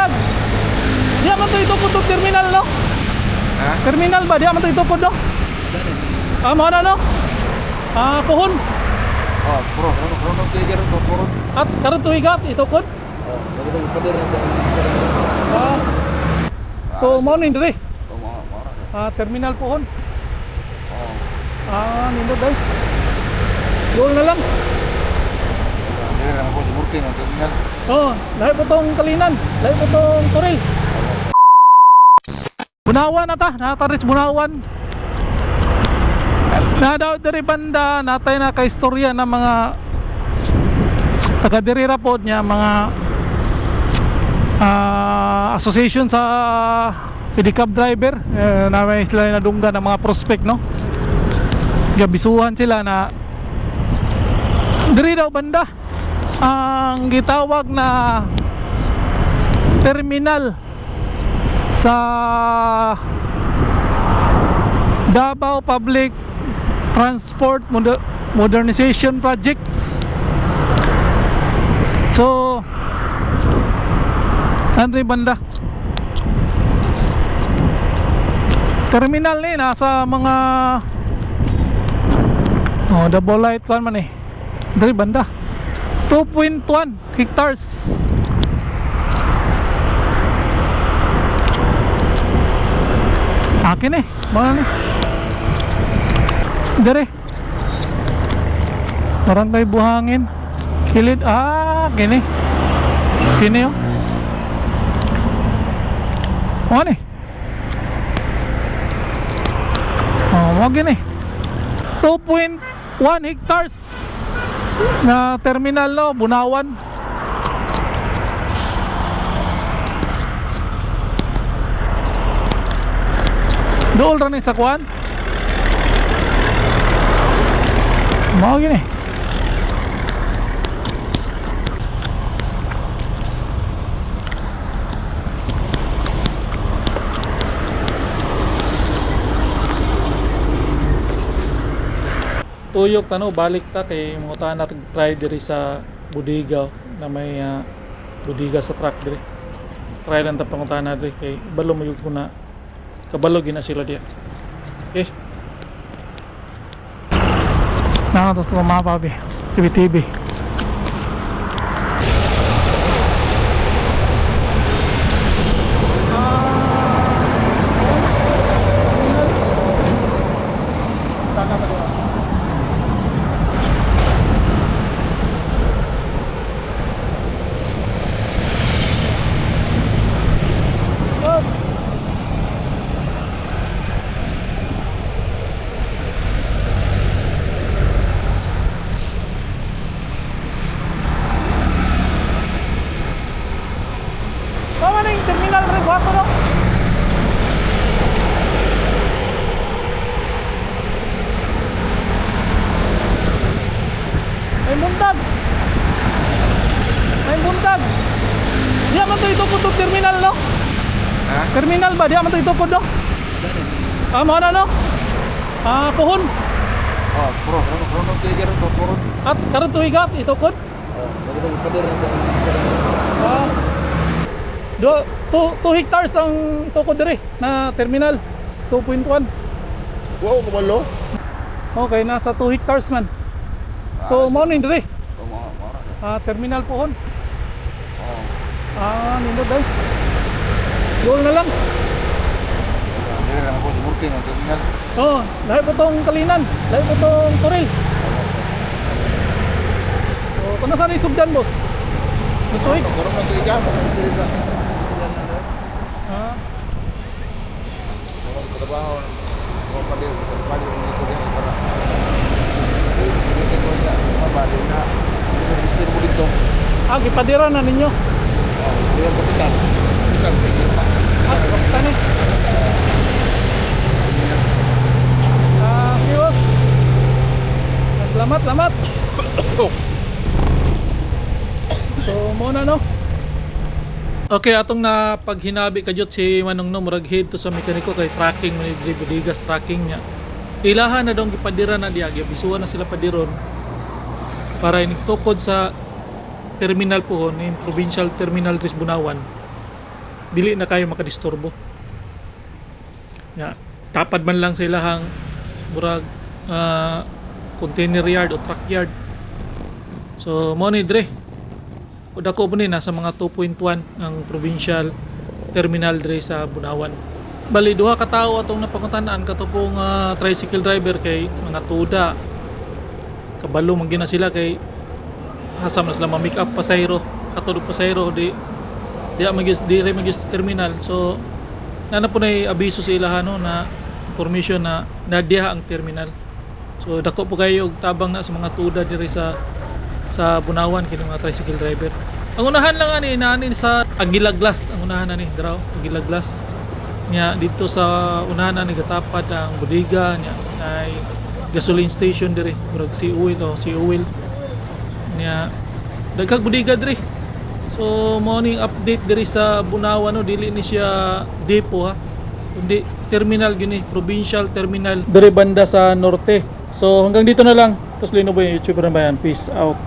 buntag. Di man to itupod to terminal no? Ha? Terminal ba? Di man to itupod no? Mo na no? Puhon. Oh, puro tiger to puro. At karon tuigat itupod. Oh, lagi padir na. So mo ni dire. Oh, mo. Terminal puhon. Oh. Nindot guys. Goal na lang. Dire na po sumurti ng terminal. Lahi po tong kalinan. Lahi po tong turil. Bunawan na ta. Nataris Bunawan. Na daw diri banda natay na kay istorya ng mga taga diri ra pod nya mga association sa pedicab driver na may sila nadunggan ng mga prospect no. Gabisuhan sila na diri daw banda ang gitawag na terminal sa Davao Public Transport Modernization Projects. So Andre banda terminal ni nasa mga double light kan man eh. Andre banda 2.1 hectares. Akin eh, mana nih? Dari barangay Buhangin kilid gini oh nih mau gini 2.1 hectares na terminal lo Bunawan. Dool ra ni sa kuan mau gini. Tuyok tano balik ta kay mangutan natin try diri sa bodega na may bodega sa truck diri. Try lang ta pangutan natin kay balo mayug ko na kabalo gina sila diya. Okay. Tapos tumapa ba TV terminal rin guwapo no? May buntag di man to itupod to terminal no? Ha? Terminal ba? Di man to itupod no? Mo na no? Puhon. Oh, puro tiger to puro. At karon tuigat itupod. Oh, lagi padir na. 2 hectares ang tukod diri na terminal 2.1. Wow, kabalo. Okay, nasa 2 hectares man. So mo ni diri Oh, mo. terminal pohon. Oh. Nindot guys. Goal na lang. Dire na po sumurti ng terminal. Lahi po tong kalinan, lahi po tong turil. Kung nasa na isugdan boss? Ito eh. Karon na tiga mo dire sa. Trabaho ko padir dito din para. Hindi ko sa mabali na. Gusto mo dito. Gipadiran na ninyo. Yung kapitan. Kapitan eh. Viewers. Lamat. So muna no. Okay, atong na paghinabi kadyot si Manong no murag head to sa mekaniko kay tracking man ni Bodigas tracking niya. Ilahan na daw gipadiran na diya, bisuan na sila padiron para iniktukod sa terminal pohon, in provincial terminal Ris Bunawan. dili na kayo makadisturbo. Ya, tapad man lang sa ilahang murag container yard o truck yard. So mo ni dre. Dako po ni nasa mga 2.1 ang provincial terminal dre sa Bunawan. Bali duha ka tawo atong napangutan-an kato pong tricycle driver kay mga tuda. Kabalo man gina sila kay hasam na sila ma-make up pasayro, katulog pasayro di ray magis terminal. So nana po na abiso sa ilaha no na information na nadiha ang terminal. So dako po kayo og tabang na sa mga tuda diri sa Bunawan kini mga tricycle driver. Ang unahan lang ani naanin sa Aguila Glass, ang unahan ani draw Aguila Glass. Nya dito sa unahan ani gatapad ang bodega nya ay gasoline station diri murag si oil. Nya daghang bodega diri. So morning update diri sa Bunawan no dili ni siya depo ha. Kundi terminal gini, provincial terminal diri banda sa norte. So hanggang dito na lang. Tos Lino Boy, YouTuber na bayan. Peace out.